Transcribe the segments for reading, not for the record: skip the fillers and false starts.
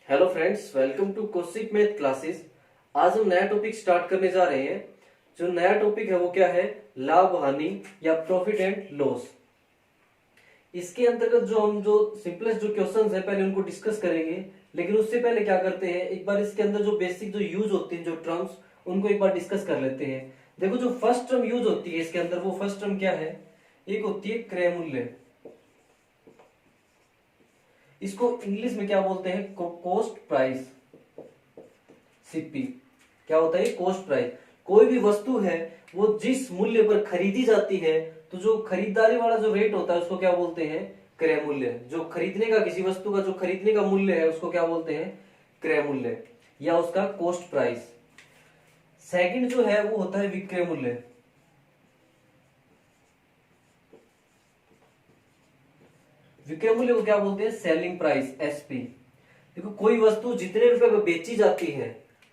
Hello friends, welcome to Kaushik math classes. आज हम नया टॉपिक स्टार्ट करने जा रहे हैं। जो नया टॉपिक है वो क्या है? लाभ हानि या प्रॉफिट एंड लॉस। इसके अंतर्गत जो सिंपलेस्ट जो क्वेश्चंस है पहले उनको डिस्कस करेंगे। लेकिन उससे पहले क्या करते हैं, एक बार इसके अंदर जो बेसिक जो यूज होती है, जो टर्म्स, उनको एक बार डिस्कस कर लेते हैं। देखो, जो फर्स्ट टर्म यूज होती है इसके अंदर, वो फर्स्ट टर्म क्या है? एक होती है क्रय मूल्य। इसको इंग्लिश में क्या बोलते हैं? Cost price, CP. क्या होता है? Cost price. कोई भी वस्तु है वो जिस मूल्य पर खरीदी जाती है, तो जो खरीदारी वाला जो रेट होता है उसको क्या बोलते हैं? क्रय मूल्य। जो खरीदने का, किसी वस्तु का जो खरीदने का मूल्य है उसको क्या बोलते हैं? क्रय मूल्य या उसका कॉस्ट प्राइस। सेकंड जो है वो होता है विक्रय मूल्य। विक्रय मूल्य को क्या बोलते हैं? Selling price, SP. देखो, कोई वस्तु जितने रुपए पर बेची जाती है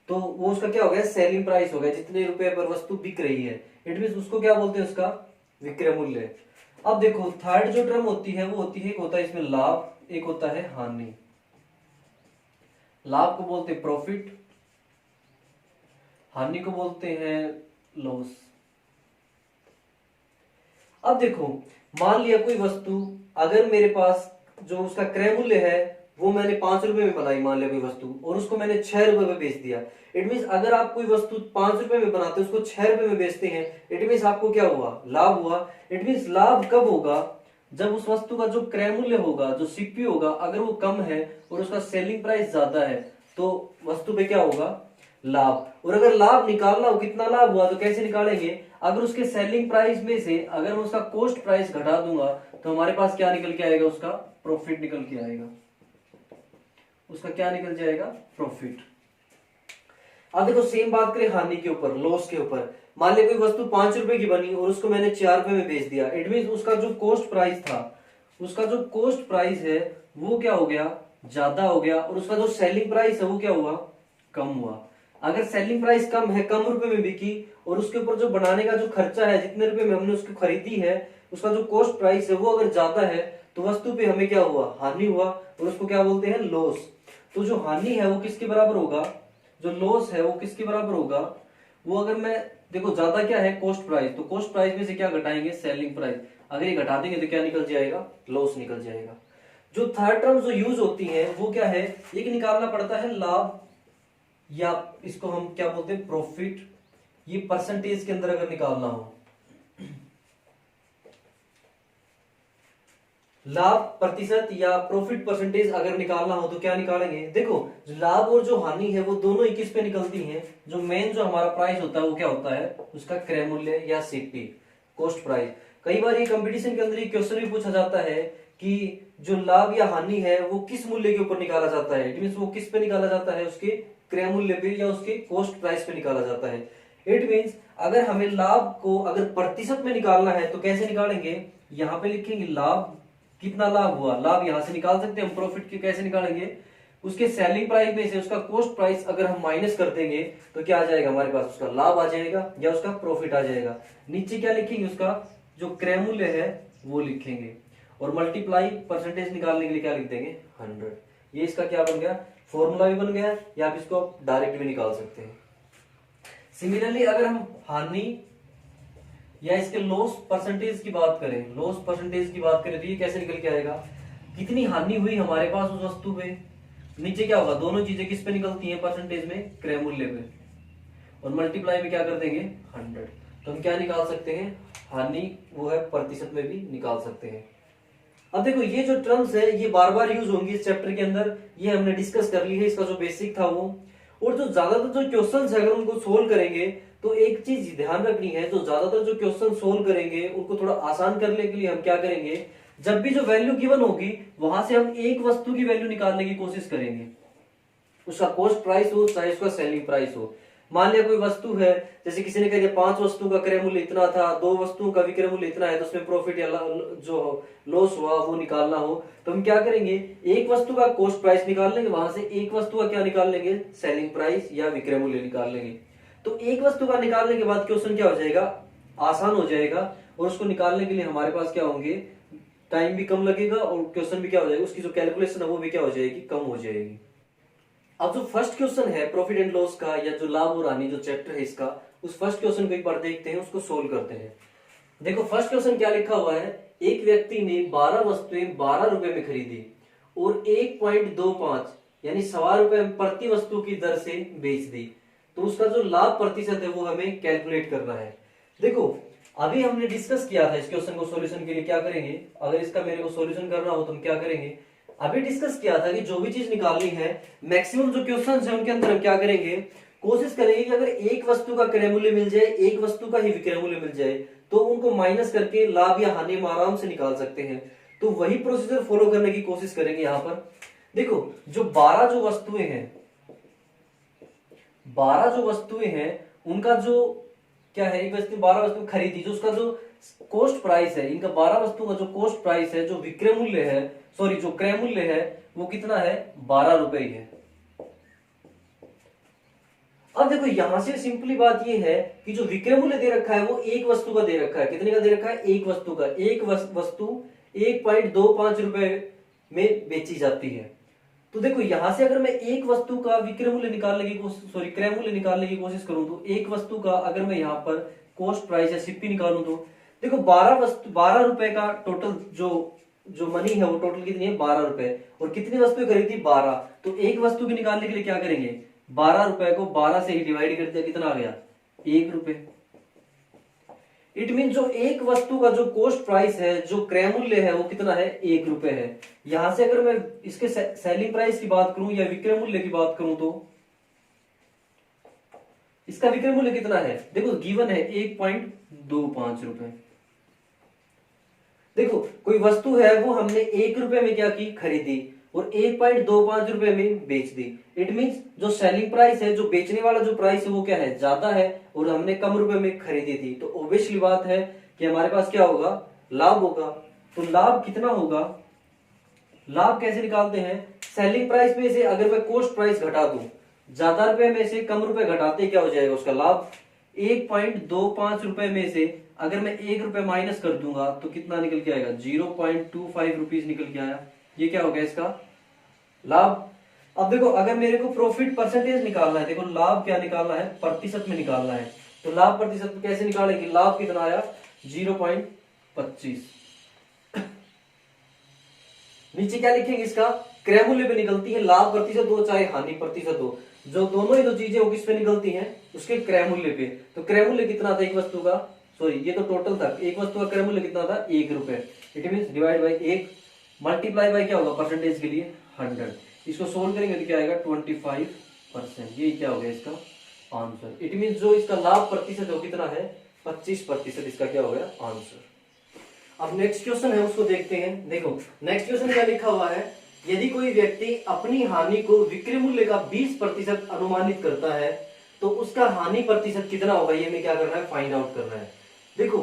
तो वो उसका क्या हो गया? सेलिंग प्राइस हो गया। जितने रुपए पर वस्तु बिक रही है, इट मीन उसको क्या बोलते हैं? उसका विक्रय मूल्य। अब देखो, थर्ड जो टर्म होती है वो होती है, एक होता है इसमें लाभ, एक होता है हानि। लाभ को बोलते हैं प्रॉफिट, हानि को बोलते हैं लॉस। अब देखो, मान लिया कोई वस्तु, अगर मेरे पास जो उसका क्रय मूल्य है वो मैंने 5 रुपए में बनाई, मान लिया कोई वस्तु, और उसको मैंने 6 रुपए में बेच दिया। इट मीन अगर आप कोई वस्तु 5 रुपए में बनाते उसको 6 रुपए में बेचते हैं, इट मीन आपको क्या हुआ? लाभ हुआ। इट मीन लाभ कब होगा? जब उस वस्तु का जो क्रय मूल्य होगा, जो सीपी होगा, अगर वो कम है और उसका सेलिंग प्राइस ज्यादा है, तो वस्तु पे क्या होगा? लाभ। और अगर लाभ निकालना हो, कितना लाभ हुआ, तो कैसे निकालेंगे? अगर उसके सेलिंग प्राइस में से अगर मैं उसका कॉस्ट प्राइस घटा दूंगा तो हमारे पास क्या निकल के आएगा? उसका प्रॉफिट निकल के आएगा। उसका क्या निकल जाएगा? प्रॉफिट। अब देखो, सेम बात करें हानि के ऊपर, लॉस के ऊपर। मान लिया कोई वस्तु 5 रुपए की बनी और उसको मैंने 4 रुपए में बेच दिया। इट मीन उसका जो कॉस्ट प्राइस था, उसका जो कॉस्ट प्राइस है वो क्या हो गया? ज्यादा हो गया। और उसका जो सेलिंग प्राइस है वो क्या हुआ? कम हुआ। अगर सेलिंग प्राइस कम है, कम रुपए में बिकी, और उसके ऊपर जो बनाने का जो खर्चा है, जितने रुपए में हमने उसको खरीदी है, उसका जो कॉस्ट प्राइस है वो अगर ज्यादा है, तो वस्तु पे हमें क्या हुआ? हानि हुआ। और उसको क्या बोलते हैं? लॉस। तो जो हानि है वो किसके बराबर होगा? जो लॉस है वो किसके बराबर होगा? वो अगर मैं, देखो ज्यादा क्या है? Cost price. तो कॉस्ट प्राइस में से क्या घटाएंगे? Selling price. अगर ये घटा देंगे तो क्या निकल जाएगा? लॉस निकल जाएगा। जो थर्ड टर्म जो यूज होती है वो क्या है? एक निकालना पड़ता है लाभ, या इसको हम क्या बोलते हैं? प्रॉफिट। ये परसेंटेज के अंदर अगर निकालना हो, लाभ प्रतिशत या प्रॉफिट परसेंटेज अगर निकालना हो तो क्या निकालेंगे? देखो, लाभ और जो हानि है वो दोनों ही किस पे निकलती हैं? जो मेन जो हमारा प्राइस होता है वो क्या होता है? उसका क्रय मूल्य या सीपी, कॉस्ट प्राइस। कई बार ये कंपटीशन के अंदर ये क्वेश्चन भी पूछा जाता है कि जो लाभ या हानि है वो किस मूल्य के ऊपर निकाला जाता है। इट मीन वो किस पे निकाला जाता है? उसके क्रय मूल्य पे या उसके कॉस्ट प्राइस पे निकाला जाता है। इट मीन अगर हमें लाभ को अगर प्रतिशत में निकालना है तो कैसे निकालेंगे? यहां पे लिखेंगे लाभ, कितना लाभ हुआ, लाभ यहां से निकाल सकते हैं हम। प्रॉफिट की कैसे निकालेंगे? उसके सेलिंग प्राइस में से उसका कॉस्ट प्राइस अगर हम माइनस कर देंगे तो क्या आ जाएगा हमारे पास? उसका लाभ आ जाएगा या उसका प्रॉफिट आ जाएगा। नीचे क्या लिखेंगे? उसका जो क्रय मूल्य है वो लिखेंगे, और मल्टीप्लाई परसेंटेज निकालने के लिए क्या लिख देंगे? 100। ये इसका क्या बन गया? फॉर्मूला भी बन गया, या आप इसको डायरेक्ट भी निकाल सकते हैं। सिमिलरली अगर हम हानि या इसके लॉस परसेंटेज की बात करें, लॉस परसेंटेज की बात करें, तो ये कैसे निकल के आएगा? कितनी हानि हुई हमारे पास उस वस्तु पे। नीचे क्या होगा? दोनों चीजें किस पे निकलती हैं परसेंटेज में? क्रय मूल्य पे। और मल्टीप्लाई में क्या कर देंगे? 100। तो हम क्या निकाल सकते हैं? हानि वो है प्रतिशत में भी निकाल सकते हैं। अब देखो, ये जो टर्म्स है ये बार बार यूज होंगी इस चैप्टर के अंदर। ये हमने डिस्कस कर ली है, इसका जो बेसिक था वो। और जो ज्यादातर जो क्वेश्चंस है अगर उनको सोल्व करेंगे तो एक चीज ध्यान रखनी है, जो ज्यादातर जो क्वेश्चन सोल्व करेंगे उनको थोड़ा आसान करने के लिए हम क्या करेंगे? जब भी जो वैल्यू गिवन होगी वहां से हम एक वस्तु की वैल्यू निकालने की कोशिश करेंगे। उसका कॉस्ट प्राइस हो चाहे उसका सेलिंग प्राइस हो। मान लिया कोई वस्तु है, जैसे किसी ने कह दिया 5 वस्तुओं का क्रय मूल्य इतना था, 2 वस्तुओं का विक्रय मूल्य इतना है, तो उसमें प्रॉफिट या जो लॉस हुआ वो निकालना हो, तो हम क्या करेंगे? एक वस्तु का कॉस्ट प्राइस निकाल लेंगे, वहां से एक वस्तु का क्या निकाल लेंगे? सेलिंग प्राइस या विक्रय मूल्य निकाल लेंगे। तो एक वस्तु का निकालने के बाद क्वेश्चन क्या हो जाएगा? आसान हो जाएगा। और उसको निकालने के लिए हमारे पास क्या होंगे? टाइम भी कम लगेगा, और क्वेश्चन भी क्या हो जाएगा? उसकी जो कैलकुलेशन है वो भी क्या हो जाएगी? कम हो जाएगी। अब जो फर्स्ट क्वेश्चन है प्रॉफिट एंड लॉस का, या जो लाभ और हानि जो चैप्टर है इसका, उस फर्स्ट क्वेश्चन को एक बार देखते हैं, उसको सोल्व करते हैं। देखो फर्स्ट क्वेश्चन क्या लिखा हुआ है, एक व्यक्ति ने 12 वस्तुएं 12 रुपए में खरीदी और 1.25 यानी ₹1.25 प्रति वस्तु की दर से बेच दी, तो उसका जो लाभ प्रतिशत है वो हमें कैलकुलेट करना है। देखो अभी हमने डिस्कस किया था इस क्वेश्चन को सॉल्यूशन के लिए क्या करेंगे, अगर इसका मेरे को सॉल्यूशन करना हो तो हम क्या करेंगे, अभी डिस्कस किया था कि जो भी चीज निकालनी है, मैक्सिमम जो क्वेश्चंस है उनके अंदर हम क्या करेंगे, कोशिश करेंगे कि अगर एक वस्तु का क्रय मूल्य मिल जाए, एक वस्तु का ही विक्रय मूल्य मिल जाए, तो उनको माइनस करके लाभ या हानि हम आराम से निकाल सकते हैं। तो वही प्रोसीजर फॉलो करने की कोशिश करेंगे यहाँ पर। देखो जो 12 जो वस्तुएं हैं, 12 जो वस्तुएं हैं उनका जो क्या है, एक वस्तु 12 वस्तु खरीदी, जो उसका जो कॉस्ट प्राइस है, इनका 12 वस्तु का जो कॉस्ट प्राइस है, जो विक्रय मूल्य है, सॉरी जो क्रय मूल्य है वो कितना है, 12 रुपए ही है। अब देखो यहां से सिंपली बात ये है कि जो विक्रय मूल्य दे रखा है वो एक वस्तु का दे रखा है, कितने का दे रखा है, एक वस्तु का, एक वस्तु 1.25 रुपए में बेची जाती है। तो देखो यहां से अगर मैं एक वस्तु का विक्रय मूल्य निकालने की कोशिश, सॉरी क्रय मूल्य निकालने की कोशिश करूं, तो एक वस्तु का अगर मैं यहाँ पर कॉस्ट प्राइस या सीपी निकालूं, तो देखो 12 रुपए का टोटल जो मनी है वो टोटल कितनी है, 12 रुपए, और कितनी वस्तुएं खरीदी, 12। तो एक वस्तु की निकालने के लिए क्या करेंगे, 12 रुपए को 12 से ही डिवाइड कर दिया, कितना आ गया, 1 रुपए। इट मीन जो एक वस्तु का जो कॉस्ट प्राइस है, जो क्रय मूल्य है वो कितना है, 1 रुपए है। यहां से अगर मैं इसके सेलिंग प्राइस की बात करूं या विक्रय मूल्य की बात करूं, तो इसका विक्रय मूल्य कितना है, देखो गिवन है 1.25 रुपए। देखो कोई वस्तु है वो हमने 1 रुपए में क्या की, खरीदी, और 1.25 रुपए में बेच दी। इट मींस जो सेलिंग प्राइस है, जो बेचने वाला जो प्राइस है वो क्या है, ज्यादा है, और हमने कम रुपए में खरीदी थी, तो ऑब्वियसली बात है कि हमारे पास क्या होगा, लाभ होगा। तो लाभ कितना होगा, लाभ कैसे निकालते हैं, सेलिंग प्राइस में से अगर मैं कॉस्ट प्राइस घटा दूं, ज्यादा रुपए में से कम रुपए घटाते क्या हो जाएगा उसका लाभ, 1.25 रुपए में से अगर मैं 1 रुपए माइनस कर दूंगा तो कितना निकल के आएगा, 0.25 रुपीज निकल के आया। ये क्या हो गया इसका लाभ। अब देखो अगर मेरे को प्रॉफिट परसेंटेज निकालना है, देखो लाभ क्या निकालना है, प्रतिशत में निकालना है, तो लाभ प्रतिशत में कैसे निकालेंगे, लाभ कितना आया, 0.25। नीचे क्या लिखेंगे, इसका क्रय मूल्य पे निकलती है, लाभ प्रतिशत हो चाहे हानि प्रतिशत हो, जो दोनों ही दो चीजें वो किस पे निकलती हैं, उसके क्रय मूल्य पे। तो क्रय मूल्य कितना था एक वस्तु का, सॉरी ये तो टोटल था, एक वस्तु का क्रय मूल्य कितना था, 1 रुपए। It mean divide by 1 multiply by क्या होगा, परसेंटेज के लिए 100। इसको सोल्व करेंगे तो क्या आएगा, 25%। ये क्या हो गया इसका आंसर। इट मीन जो इसका लाभ प्रतिशत है कितना है, 25%। इसका क्या हो गया आंसर। अब नेक्स्ट क्वेश्चन है उसको देखते हैं। देखो नेक्स्ट क्वेश्चन क्या लिखा हुआ है, यदि कोई व्यक्ति अपनी हानि को विक्रय मूल्य का 20% अनुमानित करता है, तो उसका हानि प्रतिशत कितना होगा, ये हमें क्या करना है, फाइंड आउट करना है। देखो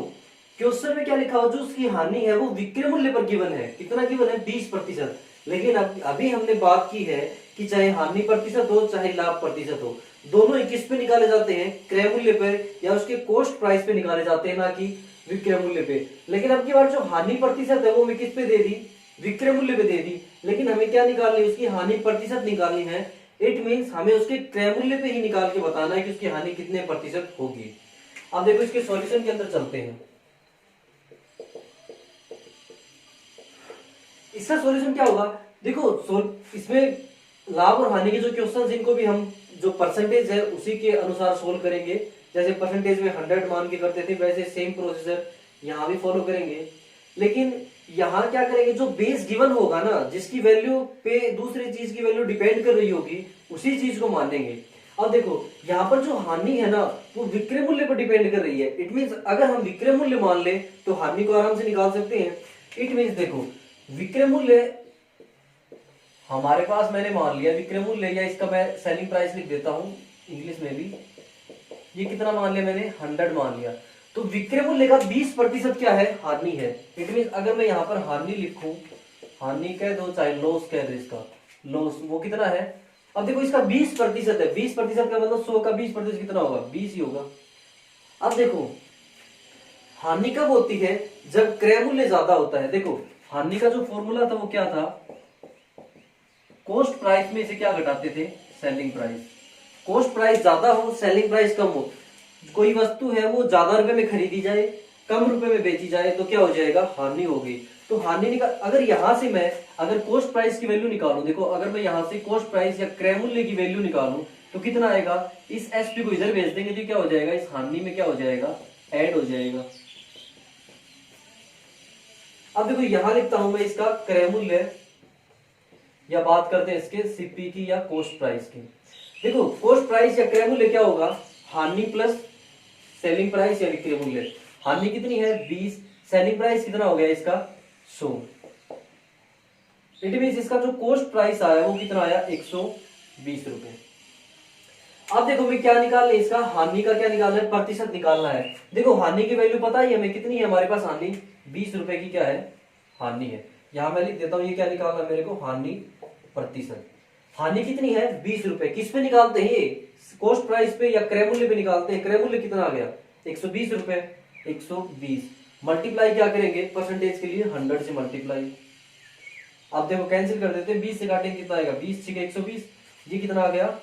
क्वेश्चन में क्या लिखा हुआ, जो उसकी हानि है वो विक्रय मूल्य पर गिवन है, कितना गिवन है, 20%। लेकिन अभी हमने बात की है कि चाहे हानि प्रतिशत हो चाहे लाभ प्रतिशत हो, दोनों ही किस पे निकाले जाते हैं, क्रय मूल्य पर या उसके कॉस्ट प्राइस पे निकाले जाते हैं, ना कि विक्रय मूल्य पे। लेकिन अब की बार जो हानि प्रतिशत है वो हमें किस पे दे दी, विक्रय मूल्य पे दे दी, लेकिन हमें क्या निकालनी है, उसकी हानि प्रतिशत निकालनी है। इट मींस हमें उसके क्रय मूल्य पे ही निकाल के बताना है कि उसकी हानि कितने प्रतिशत होगी। अब देखो इसके सॉल्यूशन के अंदर चलते हैं। इसका सॉल्यूशन क्या होगा, देखो इसमें लाभ और हानि के जो क्वेश्चंस इनको भी हम जो परसेंटेज है उसी के अनुसार सोल्व करेंगे। जैसे परसेंटेज में 100 मान के करते थे, वैसे सेम प्रोसीजर यहाँ भी फॉलो करेंगे। लेकिन यहाँ क्या करेंगे, जो बेस गिवन होगा ना, जिसकी वैल्यू पे दूसरी चीज की वैल्यू डिपेंड कर रही होगी, उसी चीज को मानेंगे। अब देखो यहाँ पर जो हानि है ना वो विक्रय मूल्य पर डिपेंड कर रही है। इट मींस अगर हम विक्रय मूल्य मान ले तो हानि को आराम से निकाल सकते हैं। इट मींस देखो विक्रय मूल्य हमारे पास मैंने मान लिया विक्रय मूल्य, या इसका मैं सेलिंग प्राइस लिख देता हूं इंग्लिश में भी, ये कितना मान लिया मैंने, 100 मान लिया। तो विक्रय मूल्य का 20% क्या है, हानि है। इट मीन अगर मैं यहाँ पर हानि लिखूं, हानि कह दो चाहे लॉस कह दो, इसका लॉस वो कितना है। अब देखो इसका 20% है, 20% का मतलब 100 का 20% कितना होगा, 20 ही होगा। अब देखो हानि कब होती है, जब क्रय मूल्य ज्यादा होता है। देखो हानि का जो फॉर्मूला था वो क्या था, कॉस्ट प्राइस में से क्या घटाते थे, सेलिंग प्राइस। कॉस्ट प्राइस ज्यादा हो, सेलिंग प्राइस कम हो, कोई वस्तु है वो ज्यादा रुपए में खरीदी जाए, कम रुपए में बेची जाए, तो क्या हो जाएगा, हानि होगी। तो हानि निकाल, अगर यहां से मैं अगर कॉस्ट प्राइस की वैल्यू निकालूं, देखो अगर मैं यहां से कॉस्ट प्राइस या क्रय मूल्य की वैल्यू निकालूं तो कितना आएगा, इस एसपी को इधर भेज देंगे तो क्या हो जाएगा, इस हानि में क्या हो जाएगा, ऐड हो जाएगा। अब देखो यहां लिखता हूं मैं इसका क्रय मूल्य, या बात करते हैं इसके सीपी की या कॉस्ट प्राइस की। देखो कॉस्ट प्राइस या क्रय मूल्य क्या होगा, हानि प्लस सेलिंग प्राइस या विक्रय मूल्य। हानि कितनी है 20, सेलिंग प्राइस कितना हो गया इसका 100। इट मीन इसका जो कॉस्ट प्राइस आया वो कितना आया 120 रुपए। अब देखो मैं क्या निकालना है, इसका हानि का क्या निकालना है, प्रतिशत निकालना है। देखो हानि की वैल्यू पता ही हमें कितनी है, हमारे पास हानि 20 रुपए की क्या है, हानि है। यहां मैं लिख देता हूं ये क्या निकालना है मेरे को, हानि प्रतिशत। हानि कितनी है 20 रुपए। किस पे निकालते हैं ये, कॉस्ट प्राइस पे या क्रय मूल्य पे निकालते हैं। क्रय मूल्य कितना आ गया 120 रुपए, 120 मल्टीप्लाई क्या करेंगे परसेंटेज के लिए 100 से मल्टीप्लाई। अब देखो कैंसिल कर देते हैं, 20 से काटेंगे कितना आएगा 20 6 120, ये कितना आ गया,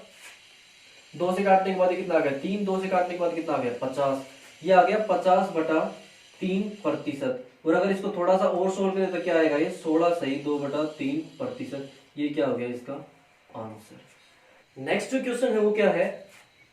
2 से काटने के बाद कितना आ गया 3, 2 से काटने के बाद कितना आ गया 50, ये आ गया 50/3%। और अगर इसको थोड़ा सा और सोल्व करें तो क्या आएगा, ये 16 सही 2/3%। ये क्या हो गया इसका आंसर। नेक्स्ट जो क्वेश्चन है वो क्या है,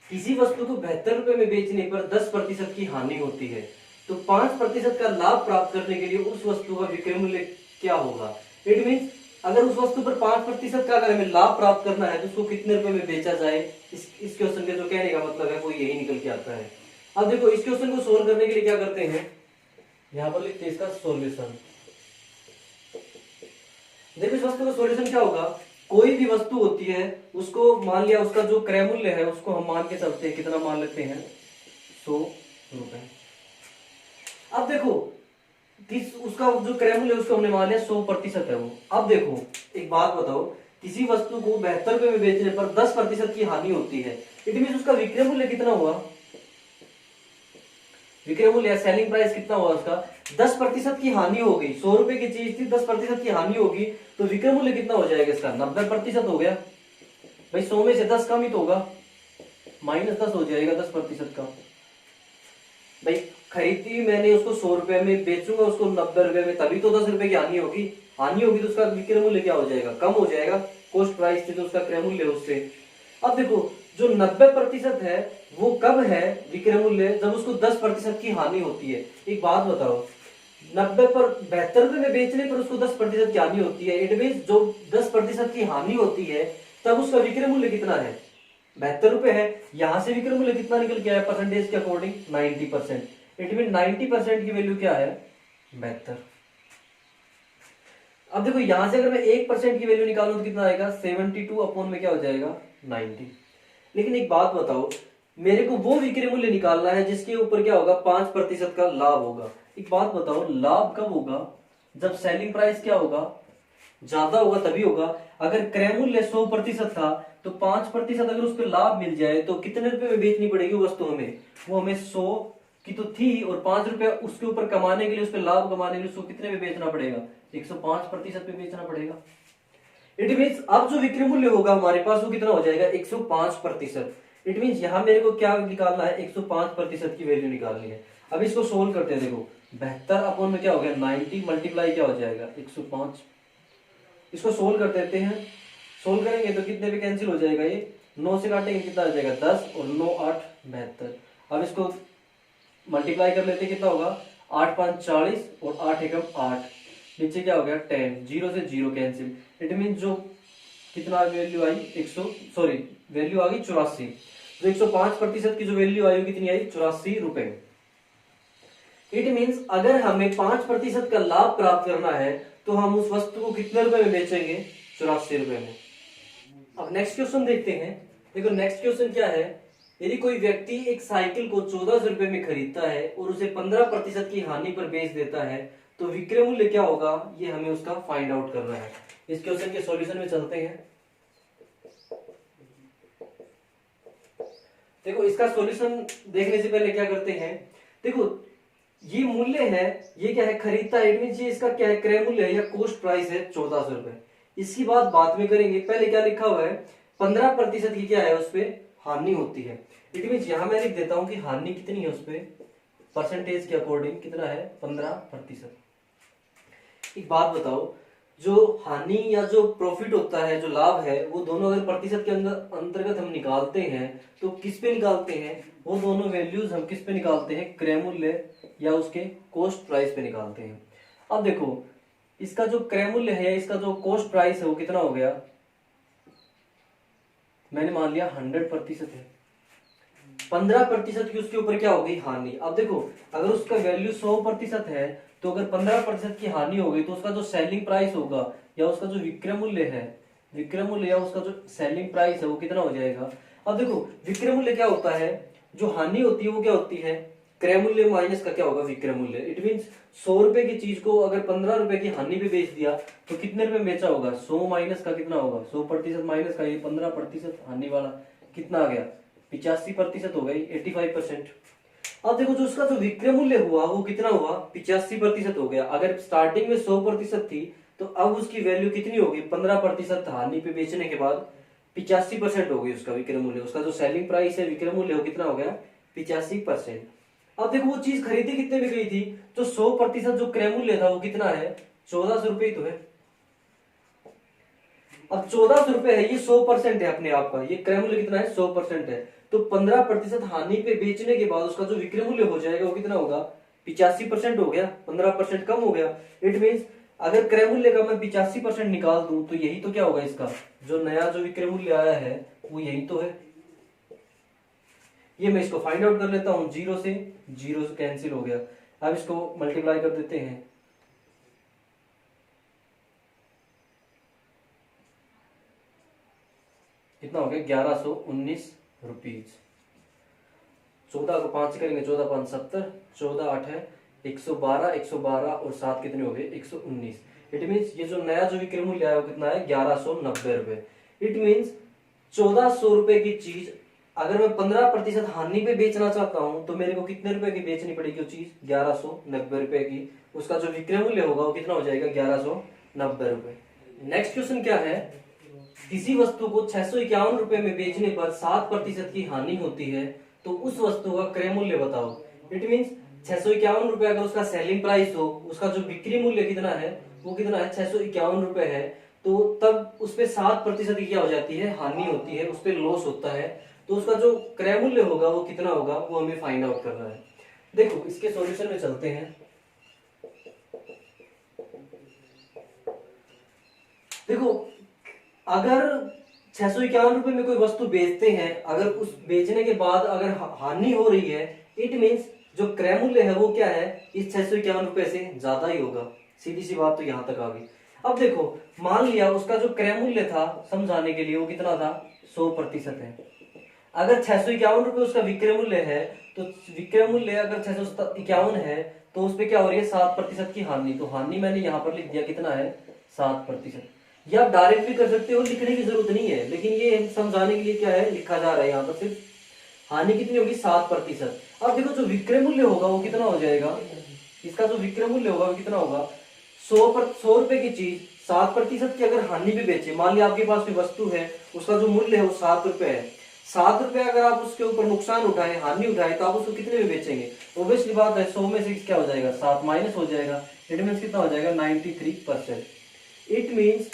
किसी वस्तु को 72 रुपए में बेचने पर 10% की हानि होती है, तो 5% का लाभ प्राप्त करने के लिए उस वस्तु का विक्रय मूल्य क्या होगा। इट मीन्स अगर उस वस्तु पर 5% का अगर हमें लाभ प्राप्त करना है तो उसको कितने रुपए में बेचा जाए। इस क्वेश्चन के जो कहने का मतलब है वो यही निकल के आता है। अब देखो इस क्वेश्चन को सोल्व करने के लिए क्या करते हैं, यहां पर लिखते हैं इसका सॉल्यूशन। देखो इस वस्तु का सॉल्यूशन क्या होगा, कोई भी वस्तु होती है उसको मान लिया उसका जो क्रय मूल्य है उसको हम मान के चलते हैं, कितना मान लेते हैं 100 रुपए। अब देखो उसका जो क्रय मूल्य उसको हमने मान लिया 100% है वो। अब देखो एक बात बताओ, किसी वस्तु को 72 रुपए में बेचने पर 10% की हानि होती है, इट मीन उसका विक्रय मूल्य कितना हुआ, विक्रय मूल्य सेलिंग प्राइस कितना हुआ उसका, 10% की हानि हो गई। 100 रुपए की चीज थी, 10% की हानि होगी तो विक्रय मूल्य कितना हो जाएगा इसका 90% हो गया। भाई 100 में से 10 कम ही तो होगा, -10 हो जाएगा 10% का। भाई खरीदी मैंने उसको 100 रुपए में, बेचूंगा उसको 90 रुपए में, तभी तो 10 रुपए की हानि होगी। हानि होगी तो उसका विक्रय मूल्य क्या हो जाएगा, कम हो जाएगा। कॉस्ट प्राइस थी तो उसका क्रय मूल्य उससे। अब देखो जो 90% है वो कब है विक्रय मूल्य, जब उसको 10% की हानि होती है। एक बात बताओ 72 रुपए में बेचने पर उसको 10% की हानि होती है, इट मीन जो 10% की हानि होती है तब उसका विक्रय मूल्य कितना है 72 रुपए है। यहां से विक्रय मूल्य कितना निकल के आया परसेंटेज के अकॉर्डिंग 90%, इट मीन 90% की वैल्यू क्या है 72। अब देखो यहां से अगर मैं 1% की वैल्यू निकालूं तो कितना आएगा 72 अपॉन में क्या हो जाएगा 90। लेकिन एक बात बताओ, मेरे को वो विक्रय मूल्य निकालना है जिसके ऊपर क्या होगा 5% का लाभ होगा। एक बात बताओ लाभ कब होगा, जब सेलिंग प्राइस क्या होगा ज्यादा होगा तभी होगा। अगर क्रय मूल्य 100% था तो 5% अगर उस पर लाभ मिल जाए तो कितने रुपए में बेचनी पड़ेगी वस्तु हमें, वो हमें 100 की तो थी और 5 रुपए उसके ऊपर कमाने के लिए, उस पर लाभ कमाने के लिए उसको कितने में बेचना पड़ेगा 105% पे बेचना पड़ेगा। इट मीन अब जो विक्रय मूल्य होगा हमारे पास वो कितना हो जाएगा 105%। इट मीन यहां मेरे को क्या निकालना है 105% की वैल्यू निकालनी है। अब इसको सोल्व करते हैं, देखो 72 अपॉन में क्या हो गया 90 मल्टीप्लाई क्या हो जाएगा 105। इसको सोल्व कर देते हैं, सोल्व करेंगे तो कितने पे कैंसिल हो जाएगा, ये 9 से काटेंगे कितना आ जाएगा 10 और 9 8 72। अब इसको मल्टीप्लाई कर लेते हैं, कितना होगा 8 5 40 और 8 एकम 8, नीचे क्या हो गया 10, 0 से 0 कैंसिल। इट मीन जो कितना वैल्यू आई 100 सॉरी वैल्यू आ गई 84, जो 105% की जो वैल्यू आई वो कितनी आई 84 रुपए। इट मीन्स अगर हमें 5% का लाभ प्राप्त करना है तो हम उस वस्तु को कितने रुपए में बेचेंगे 84 रुपए में। अब नेक्स्ट क्वेश्चन देखते हैं। देखो नेक्स्ट क्वेश्चन क्या है, यदि कोई व्यक्ति एक साइकिल को 1400 रुपए में खरीदता है और उसे 15% की हानि पर बेच देता है तो विक्रय मूल्य क्या होगा, ये हमें उसका फाइंड आउट करना है। इस क्वेश्चन के सॉल्यूशन में चलते हैं। देखो इसका सॉल्यूशन देखने से पहले क्या करते हैं, देखो ये मूल्य है, ये क्या है खरीदता है, इट मीन ये इसका क्या है क्रय मूल्य है या कॉस्ट प्राइस है 1400 रुपए। इसकी बात बाद में करेंगे, पहले क्या लिखा हुआ है 15% की क्या है उस पे हानि होती है। इट मीन यहां मैं लिख देता हूं कि हानि कितनी है उस पे, परसेंटेज के अकॉर्डिंग कितना है, 15%। एक बात बताओ, जो हानि या जो प्रॉफिट होता है, जो लाभ है, वो दोनों अगर प्रतिशत के अंदर अंतर्गत हम निकालते हैं तो किस पे निकालते हैं, वो दोनों वैल्यूज हम किस पे निकालते हैं, क्रय मूल्य या उसके कॉस्ट प्राइस पे निकालते हैं। अब देखो इसका जो क्रय मूल्य है, इसका जो कॉस्ट प्राइस है वो कितना हो गया, मैंने मान लिया 100% है, 15% की उसके ऊपर क्या हो गई, हानि। अब देखो अगर उसका वैल्यू 100% है तो अगर 15% की हानि हो गई तो उसका जो सेलिंग प्राइस होगा या उसका जो विक्रय मूल्य है, विक्रय मूल्य या उसका जो सेलिंग प्राइस है वो कितना हो जाएगा। अब देखो विक्रय मूल्य क्या होता है, जो हानि होती है वो क्या होती है, क्रय मूल्य माइनस का क्या होगा, विक्रय मूल्य। इट मीन 100 रुपए की चीज को अगर 15 रुपए की हानि पे बेच दिया तो कितने रुपए बेचा होगा, 100 माइनस का कितना होगा, 100% माइनस का ये 15% हानि वाला कितना आ गया, 85% हो गई, 85%। अब देखो जो उसका जो विक्रय मूल्य हुआ वो कितना हुआ, 85% हो गया। अगर स्टार्टिंग में 100% थी तो अब उसकी वैल्यू कितनी होगी, 15% हानि पे बेचने के बाद 85% हो गई उसका विक्रय मूल्य। उसका जो सेलिंग प्राइस है, विक्रय मूल्य, वो कितना हो गया, 85%। अब देखो वो चीज खरीदी कितने में गई थी, तो 100% जो क्रय मूल्य था वो कितना है, 1400 रुपये तो है। अब 1400 रुपए है, ये 100% है अपने आप का, ये क्रय मूल्य कितना है, 100% है। तो 15% हानि पे बेचने के बाद उसका जो विक्रय मूल्य हो जाएगा वो कितना होगा, 85% हो गया, 15% कम हो गया। इट मीन्स अगर क्रय मूल्य का मैं 85% निकाल दूं तो यही तो क्या होगा, इसका जो नया जो विक्रय मूल्य आया है वो यही तो है। ये मैं इसको फाइंड आउट कर लेता हूं, जीरो से कैंसिल हो गया। अब इसको मल्टीप्लाई कर देते हैं, कितना हो गया, 1119 रुपीज। 14 को 5 से करेंगे, 14 5 70, 14 8 है 112, 112 और 7 कितने हो गए, 119। इट मीन्स ये जो नया जो विक्रय मूल्य आया वो कितना है, 1190 रुपए। इट मीन्स 1400 रुपए की चीज अगर मैं 15% हानि पे बेचना चाहता हूं तो मेरे को कितने रुपए की बेचनी पड़ेगी वो चीज, 1190 रुपए की। उसका जो विक्रय मूल्य होगा वो कितना हो जाएगा, 1190 रुपए। नेक्स्ट क्वेश्चन क्या है, किसी वस्तु को 651 रुपए में बेचने पर 7% की हानि होती है तो उस वस्तु का क्रय मूल्य बताओ। इट मीन्स 651 रुपए अगर उसका सेलिंग प्राइस हो, उसका जो बिक्री मूल्य कितना है वो कितना है, 651 रुपए है, तो तब उस पे 7% की क्या हो जाती है, हानि होती है, उस पे लॉस होता है। तो उसका जो क्रय मूल्य होगा वो कितना होगा, वो हमें फाइंड आउट करना है। देखो इसके सॉल्यूशन में चलते हैं। देखो अगर 651 रुपए में कोई वस्तु बेचते हैं, अगर उस बेचने के बाद अगर हानि हो रही है, इट मीन्स जो क्रय मूल्य है वो क्या है, इस 651 रुपए से ज्यादा ही होगा। सीधी सी बात तो यहां तक आ गई। अब देखो मान लिया उसका जो क्रय मूल्य था, समझाने के लिए, वो कितना था, 100% है। अगर 651 रुपए उसका विक्रय मूल्य है तो विक्रय मूल्य अगर 651 है तो उस पे क्या हो रही है, 7% की हानि। तो हानि मैंने यहां पर लिख दिया, कितना है, 7%। या आप डायरेक्ट भी कर सकते हो, लिखने की जरूरत नहीं है, लेकिन ये समझाने के लिए क्या है, लिखा जा रहा है यहाँ पर सिर्फ। हानि कितनी होगी, 7%। अब देखो जो विक्रय मूल्य होगा वो कितना हो जाएगा, इसका जो विक्रय मूल्य होगा वो कितना होगा, 100 रुपए की चीज 7% की अगर हानि पे बेचे, मान लिया आपके पास कोई वस्तु है, उसका जो मूल्य है वो 7 रुपए है, 7 रुपए अगर आप उसके ऊपर नुकसान उठाए, हानि उठाए, तो आप उसको कितने में बेचेंगे। ऑब्वियसली बात है 100 में से क्या हो जाएगा, 7 माइनस हो जाएगा। इट मीन्स कितना हो जाएगा, 93%। इट मीन्स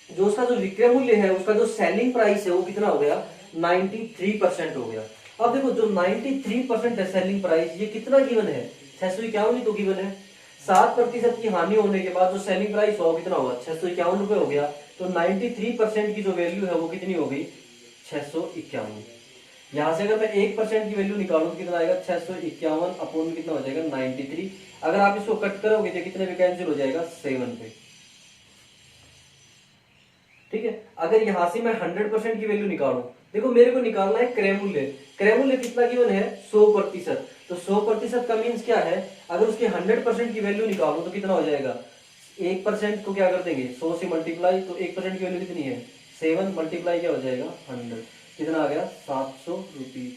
जो उसका जो विक्रय मूल्य है, उसका जो सेलिंग प्राइस है वो कितना हो गया, 93% हो गया। अब देखो जो 93% है सेलिंग प्राइस, ये कितना गिवन है, 651 ही तो गिवन है। 7% की हानि होने के बाद जो सेलिंग प्राइस हुआ कितना होगा, 651 रुपए हो गया। तो 93% की जो वैल्यू है वो कितनी हो गई, 651। यहां से अगर मैं 1% की वैल्यू निकालूं तो कितना आएगा, 651 अपॉन कितना हो जाएगा, 93। अगर आप इसको कट करोगे तो कितने पे कैंसिल हो जाएगा, 7 पे। ठीक है, अगर यहां से मैं 100% की वैल्यू निकालूं, देखो मेरे को निकालना है क्रय मूल्य। क्रय मूल्य कितना गिवन है, 100%। तो 100% का मीन्स क्या है, अगर उसके 100% की वैल्यू निकालूं तो कितना हो जाएगा, 1% को क्या कर देंगे, 100 से मल्टीप्लाई, तो 1% की वैल्यू कितनी है, 7 मल्टीप्लाई क्या हो जाएगा, 100, कितना आ गया, 700 रुपीज।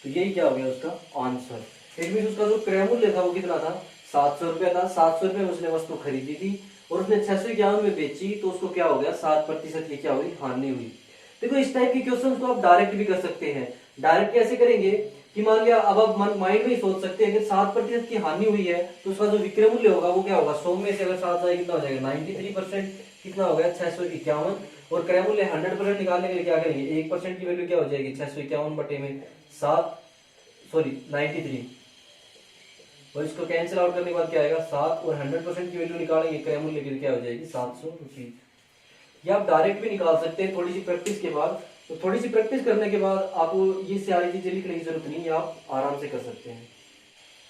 तो यही क्या हो गया उसका आंसर। इट मीन उसका जो क्रय मूल्य था वो कितना था, 700 रुपया था। 700 रुपये में उसने वस्तु खरीदी थी और उसने 651 में बेची, तो उसको क्या हो गया, 7% की क्या हुई, हानि हुई। देखो इस टाइप के क्वेश्चंस को आप डायरेक्ट भी कर सकते हैं। डायरेक्ट कैसे करेंगे कि मान लिया, अब आप माइंड में ही सोच सकते हैं, अगर 7% की हानि हुई है तो उसका जो विक्रय मूल्य होगा वो क्या होगा, 100 में से अगर 7 जाए कितना हो जाएगा, 93%, कितना हो गया 651। और क्रय मूल्य 100% निकालने के लिए क्या करेंगे, 1% की वैल्यू क्या हो जाएगी, 651 बटे में 7, सॉरी 93, और इसको कैंसिल आउट करने के बाद क्या आएगा 7, और 100% की वैल्यू निकालेंगे क्रय मूल्य की, क्या हो जाएगी 700 रुपीज। या आप डायरेक्ट भी निकाल सकते हैं थोड़ी सी प्रैक्टिस के बाद। तो थोड़ी सी प्रैक्टिस करने के बाद आपको ये सारी चीजें लिखने की जरूरत नहीं है, आप आराम से कर सकते हैं।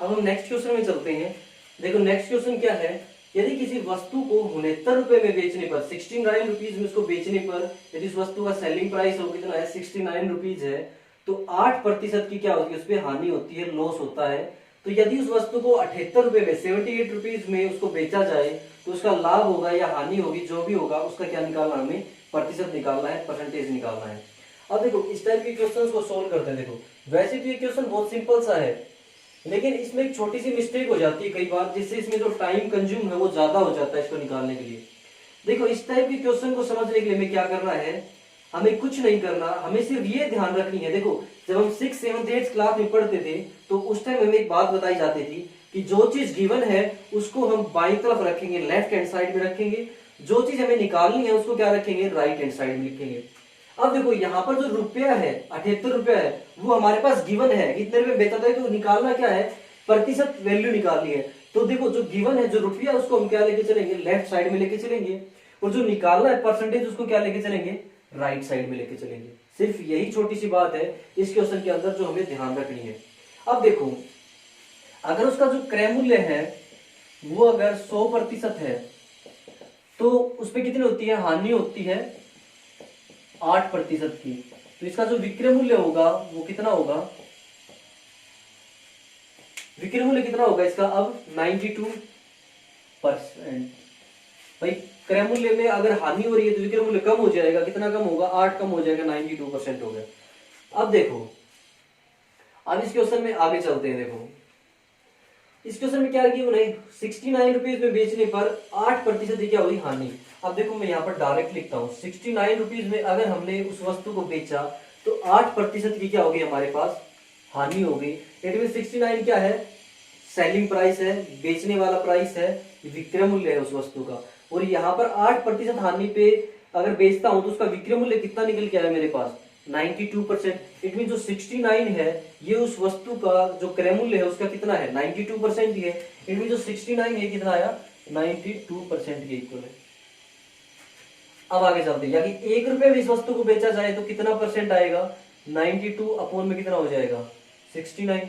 अब हम नेक्स्ट क्वेश्चन में चलते हैं। देखो नेक्स्ट क्वेश्चन क्या है, यदि किसी वस्तु को 69 रुपए में बेचने पर, 69 रुपीज में उसको बेचने पर, यदि उस वस्तु का सेलिंग प्राइस हो कितना है 69 रुपीज है, तो 8% की क्या होती है, उस पर हानि होती है, लॉस होता है। तो यदि उस वस्तु को 78 रुपए में, 78 रुपीज में उसको बेचा जाए तो उसका लाभ होगा या हानि होगी, जो भी होगा उसका क्या निकालना, हमें प्रतिशत निकालना है, परसेंटेज निकालना है। अब देखो इस टाइप के क्वेश्चंस को सोल्व करते हैं। देखो वैसे तो ये क्वेश्चन बहुत सिंपल सा है, लेकिन इसमें एक छोटी सी मिस्टेक हो जाती है कई बार, जिससे इसमें जो टाइम कंज्यूम है वो ज्यादा हो जाता है इसको निकालने के लिए। देखो इस टाइप के क्वेश्चन को समझने के लिए हमें क्या करना है, हमें कुछ नहीं करना, हमें सिर्फ ये ध्यान रखनी है। देखो जब हम 6, 7, 8 क्लास में पढ़ते थे तो उस टाइम हमें एक बात बताई जाती थी कि जो चीज गिवन है उसको हम बाईं तरफ रखेंगे, लेफ्ट हैंड साइड में रखेंगे, जो चीज हमें निकालनी है उसको क्या रखेंगे, राइट हैंड साइड में लिखेंगे। अब देखो यहाँ पर जो रुपया है 78 रुपया है, वो हमारे पास गिवन है, कितने रुपए बेचा था, तो निकालना क्या है, प्रतिशत वैल्यू निकालनी है। तो देखो जो गिवन है, जो रुपया, उसको हम क्या लेके चलेंगे, लेफ्ट साइड में लेके चलेंगे, और जो निकालना है परसेंटेज, उसको क्या लेके चलेंगे, राइट साइड में लेके चलेंगे। सिर्फ यही छोटी सी बात है इस क्वेश्चन के अंदर जो हमें ध्यान रखनी है। अब देखो अगर उसका जो क्रय मूल्य है वो अगर 100% है तो उसपे कितनी होती है, हानि होती है 8% की। तो इसका जो विक्रय मूल्य होगा वो कितना होगा, विक्रय मूल्य कितना होगा इसका, अब 92%। भाई क्रय मूल्य में अगर हानि हो रही है तो विक्रय मूल्य कम हो जाएगा, कितना कम होगा, 8 कम हो जाएगा, 92% हो गया। अब देखो अब इस क्वेश्चन में आगे चलते हैं। देखो इस क्वेश्चन में क्या किया उन्हें, 69 रुपीज में बेचने पर 8% क्या हुई, हानि। अब देखो मैं यहाँ पर डायरेक्ट लिखता हूँ, 69 रुपीज में अगर हमने उस वस्तु को बेचा तो 8% की क्या होगी हमारे पास, हानि होगी। इट मीन 69 क्या है, सेलिंग प्राइस है, बेचने वाला प्राइस है, विक्रय मूल्य है उस वस्तु का, और यहाँ पर 8% हानि पे अगर बेचता हूं तो उसका विक्रय मूल्य कितना निकल के आया मेरे पास, 92%। इट मीन जो 69 है ये उस वस्तु का जो क्रय मूल्य है उसका कितना है, 92% ही है। इट मीन जो 69 है कितना आया, 92% के इक्वल है। अब आगे चलते हैं, यानी 1 रुपए में इस वस्तु को बेचा जाए तो कितना परसेंट आएगा, 92 अपॉन में कितना हो जाएगा, 69।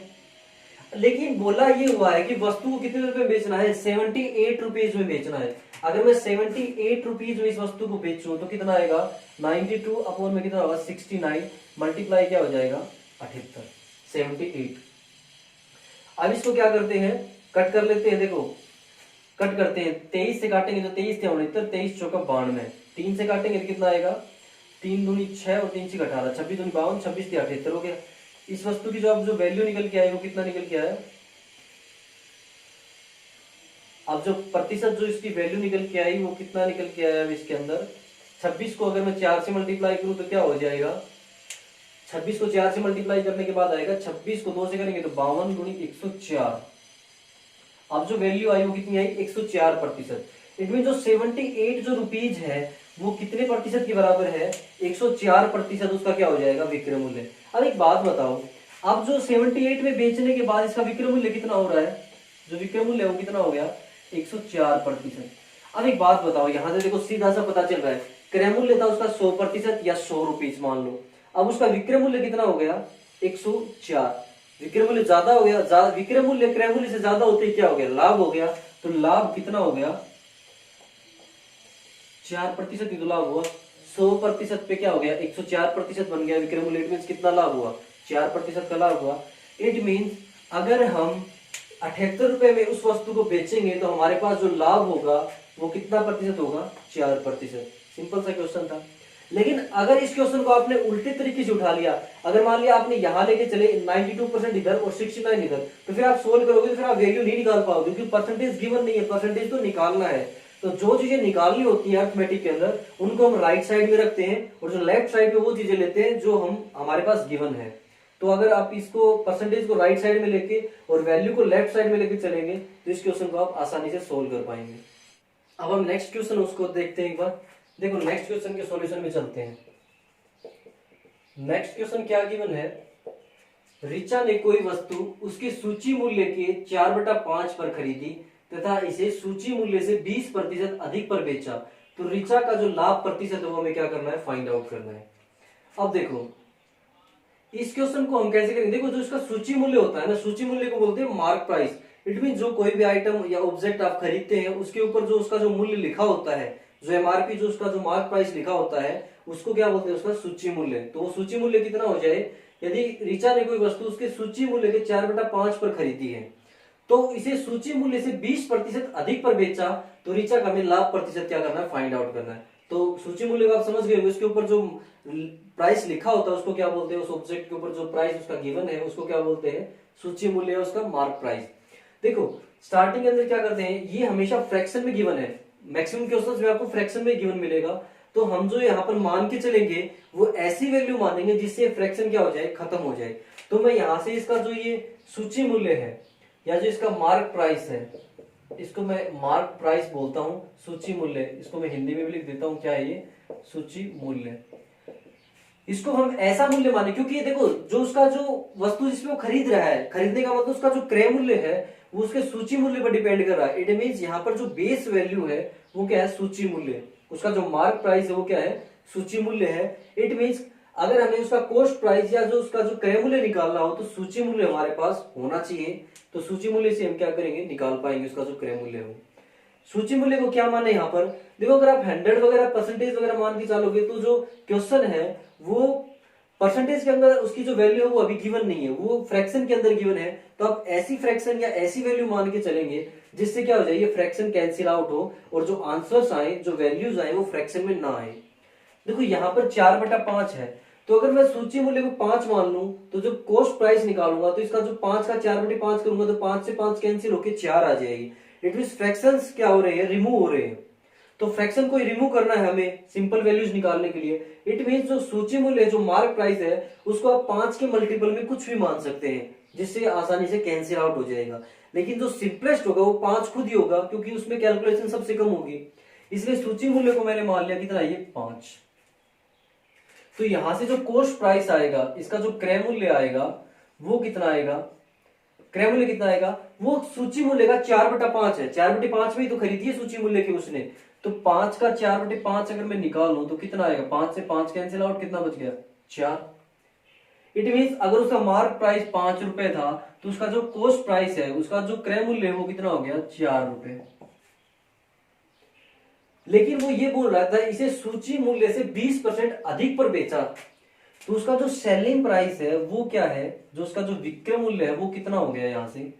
लेकिन बोला ये हुआ है कि वस्तु को कितने रुपए में बेचना है, 78 रुपीज में बेचना है। अगर मैं 78 रुपीज में इस वस्तु को बेचूं तो कितना आएगा, 92 अपॉन में कितना होगा, 69 मल्टीप्लाई क्या हो जाएगा, 78, 78। अब इसको क्या करते हैं, कट कर लेते हैं। देखो कट करते हैं, 23 से काटेंगे तो 23 थे 69, 23 चौका 92, 3 से काटेंगे तो कितना आएगा, 3 दूनी 6 और 3 6 18, 26 दूनी 52, 26 से 78 हो गया। इस वस्तु की जो अब जो वैल्यू निकल के आई वो कितना निकल के आया, अब जो प्रतिशत जो इसकी वैल्यू निकल के आई वो कितना निकल के आया, इसके अंदर 26 को अगर मैं 4 से मल्टीप्लाई करूं तो क्या हो जाएगा, 26 को 4 से मल्टीप्लाई करने के बाद आएगा, 26 को 2 से करेंगे तो 52 गुणी 104। अब जो वैल्यू आई वो कितनी आई, 104%। इट मीन जो 78 जो रुपीज है वो कितने प्रतिशत के बराबर है, 104% उसका क्या हो जाएगा, विक्रय मूल्य। अब एक बात बताओ, अब जो 78 में बेचने के बाद इसका विक्रय मूल्य कितना हो रहा है, जो विक्रय मूल्य है वो कितना हो गया, 104%। अब एक बात बताओ, यहां से देखो सीधा सा पता चल रहा है, क्रय मूल्य था उसका 100% या 100 रुपीज मान लो, अब उसका विक्रय मूल्य कितना हो गया, 104। विक्रय मूल्य ज्यादा हो गया, विक्रय मूल्य क्रय मूल्य से ज्यादा होते ही क्या हो गया, लाभ हो गया। तो लाभ कितना हो गया, 4% ही तो लाभ हुआ, 100% पे क्या हो गया, 104% बन गया विक्रय मूल्य। इट मीन कितना लाभ हुआ, 4% का लाभ हुआ। इट मीन अगर हम 78 रुपए में उस वस्तु को बेचेंगे तो हमारे पास जो लाभ होगा वो कितना प्रतिशत होगा, 4%। सिंपल सा क्वेश्चन था। लेकिन अगर इस क्वेश्चन को आपने उल्टे तरीके से उठा लिया, अगर मान लिया आपने यहां लेके चले 92% इधर और 69 इधर, तो फिर आप सोल्व करोगे तो फिर आप वैल्यू नहीं निकाल पाओगे, क्योंकि परसेंटेज गिवन नहीं है, परसेंटेज तो निकालना है। तो जो चीजें निकालनी होती है अर्थमेटिक के अंदर उनको हम राइट साइड में रखते हैं और जो लेफ्ट साइड पे वो चीजें लेते हैं जो हम हमारे पास गिवन है। तो अगर आप इसको परसेंटेज को राइट साइड में लेके और वैल्यू को लेफ्ट साइड में लेके चलेंगे तो इस क्वेश्चन को आप आसानी से सोल्व कर पाएंगे। अब हम नेक्स्ट क्वेश्चन उसको देखते हैं एक बार। देखो नेक्स्ट क्वेश्चन के सॉल्यूशन में चलते हैं। नेक्स्ट क्वेश्चन क्या गिवन है, ऋचा ने कोई वस्तु उसके सूची मूल्य के 4/5 पर खरीदी तथा इसे सूची मूल्य से 20% अधिक पर बेचा, तो ऋचा का जो लाभ प्रतिशत है वो हमें क्या करना है, फाइंड आउट करना है। अब देखो इस क्वेश्चन को हम कैसे करेंगे, देखो जो इसका सूची मूल्य होता है ना, सूची मूल्य को बोलते हैं मार्क प्राइस। इट मीन जो कोई भी आइटम या ऑब्जेक्ट आप खरीदते हैं उसके ऊपर जो उसका जो मूल्य लिखा होता है, जो एमआरपी, जो उसका जो मार्क प्राइस लिखा होता है उसको क्या बोलते हैं, उसका सूची मूल्य। तो वो सूची मूल्य कितना हो जाए, यदि ऋचा ने कोई वस्तु उसके सूची मूल्य के 4/5 पर खरीदी है तो इसे सूची मूल्य से 20% अधिक पर बेचा, तो ऋचा का हमें लाभ प्रतिशत क्या करना है, फाइंड आउट करना है। तो सूची मूल्य को आप समझ गए, उसके ऊपर जो प्राइस लिखा होता है उसको क्या बोलते हैं, उस ऑब्जेक्ट के ऊपर जो प्राइस उसका गिवन है उसको क्या बोलते हैं, सूची मूल्य, उसका मार्क प्राइस। देखो स्टार्टिंग के अंदर क्या करते हैं, ये हमेशा फ्रैक्शन में गिवन है, मैक्सिमम क्वेश्चंस में आपको फ्रैक्शन में गिवन मिलेगा। तो हम जो यहाँ पर मान के चलेंगे वो ऐसी वैल्यू मानेंगे जिससे फ्रैक्शन क्या हो जाए, खत्म हो जाए। तो मैं यहाँ से इसका जो ये सूची मूल्य है या जो इसका मार्क प्राइस है, इसको मैं मार्क प्राइस बोलता हूँ, सूची मूल्य, इसको मैं हिंदी में भी लिख देता हूँ, क्या है ये, सूची मूल्य। इसको हम ऐसा मूल्य माने क्योंकि ये देखो जो उसका जो वस्तु जिसमें वो खरीद रहा है, खरीदने का मतलब उसका जो क्रय मूल्य है वो उसके सूची मूल्य पर डिपेंड कर रहा है। इट मींस यहाँ पर जो बेस वैल्यू है वो क्या है, सूची मूल्य। उसका जो मार्क प्राइस है वो क्या है, सूची मूल्य है। इट मींस अगर हमें उसका कॉस्ट प्राइस या जो उसका जो क्रय मूल्य निकालना हो तो सूची मूल्य हमारे पास होना चाहिए। तो सूची मूल्य से हम क्या करेंगे, निकाल पाएंगे उसका जो क्रय मूल्य हो। सूची मूल्य को क्या माने यहाँ पर, देखो अगर आप 100 वगैरह परसेंटेज वगैरह मान के चलोगे तो जो क्वेश्चन है वो परसेंटेज के अंदर उसकी जो वैल्यू है वो अभी गिवन नहीं है, वो फ्रैक्शन के अंदर गिवन है। तो आप ऐसी फ्रैक्शन या ऐसी वैल्यू मान के चलेंगे जिससे क्या हो जाए, ये फ्रैक्शन कैंसिल आउट हो और जो आंसर्स आए, जो वैल्यूज आए वो फ्रैक्शन में ना आए। देखो यहाँ पर 4/5 है, तो अगर मैं सूची मूल्य को 5 मान लूं तो जो कॉस्ट प्राइस निकालूंगा तो इसका जो 5 का 4/5 करूंगा तो 5 से 5 कैंसिल होकर 4 आ जाएगी। इट मीन फ्रैक्शंस क्या हो रहे हैं, रिमूव हो रहे हैं। तो फ्रैक्शन को रिमूव करना है हमें सिंपल वैल्यूज निकालने के लिए। इट मीन जो सूची मूल्य, जो मार्क प्राइस है उसको आप 5 के मल्टीपल में कुछ भी मान सकते हैं जिससे आसानी से कैंसिल आउट हो जाएगा। लेकिन जो सिंपलेस्ट होगा वो 5 खुद ही होगा क्योंकि उसमें कैलकुलेशन सबसे कम होगी। इसलिए सूची मूल्य को मैंने मान लिया कितना, ये 5। तो यहां से जो कॉस्ट प्राइस आएगा, इसका जो क्रय मूल्य आएगा वो कितना आएगा, क्रय मूल्य कितना आएगा, वो सूची मूल्य का 4/5 है। 4/5 में ही तो खरीदी है सूची मूल्य की उसने। तो 5 का 4/5 अगर मैं निकालूं तो कितना आएगा, 5 से 5 कैंसिल आउट, कितना बच गया, 4। इट मींस अगर उसका मार्क प्राइस 5 रुपए था तो उसका जो कॉस्ट प्राइस है, उसका जो क्रय मूल्य है वो कितना हो गया, 4 रुपए। लेकिन वो ये बोल रहा था इसे सूची मूल्य से 20% अधिक पर बेचा, तो उसका जो सेलिंग प्राइस है वो क्या है, जो उसका जो विक्रय मूल्य है वो कितना हो गया, यहां से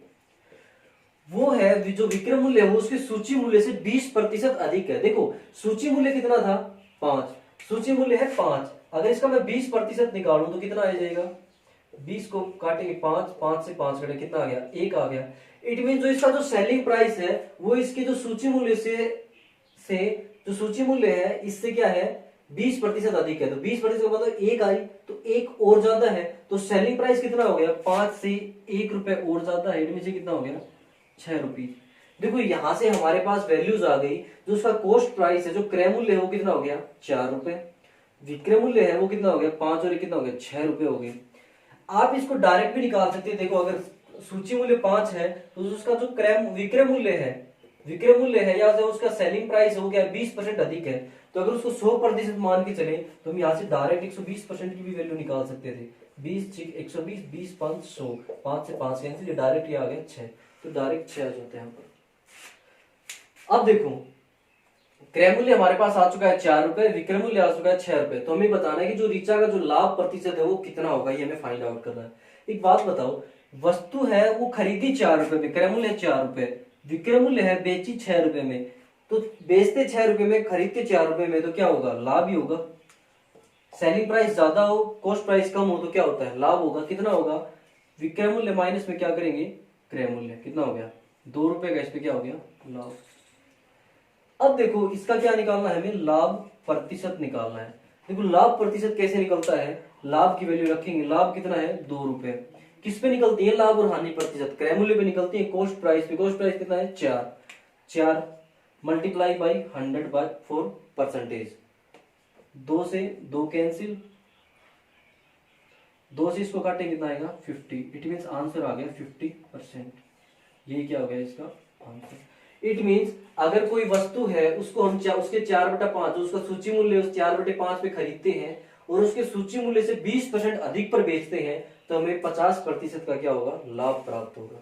वो है जो विक्रय मूल्य है वो उसके सूची मूल्य से 20% अधिक है। देखो सूची मूल्य कितना था, 5, सूची मूल्य है 5। अगर इसका मैं 20% निकालूं तो कितना आ जाएगा, 20 को काटेंगे 5, 5 से 5 कटे कितना आ गया, 1 आ गया। इट मीन जो इसका जो सेलिंग प्राइस है वो इसके जो सूची मूल्य से जो सूची मूल्य है इससे क्या है, 20% अधिक है। तो 20% का मतलब 1 आई, तो 1 और ज्यादा है, तो सेलिंग प्राइस कितना हो गया, 5 से 1 रुपए और ज्यादा है, इनमें से कितना हो गया, 6 रुपीज। देखो यहां से हमारे पास वैल्यूज आ गई। जो उसका कॉस्ट प्राइस है, जो क्रय मूल्य है वो कितना हो गया, 4 रुपए। विक्रय मूल्य है वो कितना हो गया, 5 और कितना हो गया, 6 रुपए हो गए। आप इसको डायरेक्ट भी निकाल सकते हैं। देखो अगर सूची मूल्य 5 है तो उसका जो विक्रय मूल्य है या जो उसका सेलिंग प्राइस है वो क्या है, 20% अधिक है। तो अगर उसको 100% मान के चले तो हम यहाँ से डायरेक्ट 120% की भी वैल्यू निकाल सकते थे। 20 120, 20 5 100, 5 से 5 कैंसिल, डायरेक्ट ये आ गया 6, तो डायरेक्ट 6 आ जाते हैं यहाँ पर। अब देखो क्रय मूल्य हमारे पास आ चुका है 4 रुपए, विक्रय मूल्य आ चुका है 6 रुपए। तो हमें बताना है कि जो ऋचा का जो लाभ प्रतिशत है वो कितना होगा, ये हमें फाइंड आउट करना है। एक बात बताओ, वस्तु है वो खरीदी 4 रुपए में, क्रय मूल्य 4 रुपए, विक्रय मूल्य है बेची 6 रुपए में। तो बेचते 6 रुपए में, खरीदते 4 रुपए में, तो क्या होगा, लाभ ही होगा। सेलिंग प्राइस ज्यादा हो, कॉस्ट प्राइस कम हो तो क्या होता है, लाभ होगा। कितना होगा, विक्रय मूल्य माइनस में क्या करेंगे, क्रय मूल्य, कितना हो गया, 2 रुपए का, इस पे क्या हो गया, लाभ। अब देखो इसका क्या निकालना है, हमें लाभ प्रतिशत निकालना है। देखो लाभ प्रतिशत कैसे निकलता है, लाभ की वैल्यू रखेंगे, लाभ कितना है 2 रुपए। किस पे निकलती है लाभ और हानि प्रतिशत, क्रय मूल्य पे निकलती है, कॉस्ट प्राइस पे। कॉस्ट प्राइस कितना है 4, 4 मल्टीप्लाई बाई 100/4%। 2 से 2 कैंसिल, 2 से इसको काटें कितना आएगा 50। इट मीन्स आंसर आ गया 50%। यही क्या हो गया इसका आंसर। इट मीन्स अगर कोई वस्तु है उसको हम उसके 4/5 जो उसका सूची मूल्य उस 4/5 पे खरीदते हैं और उसके सूची मूल्य से 20% अधिक पर बेचते हैं तो हमें 50% का क्या होगा लाभ प्राप्त होगा।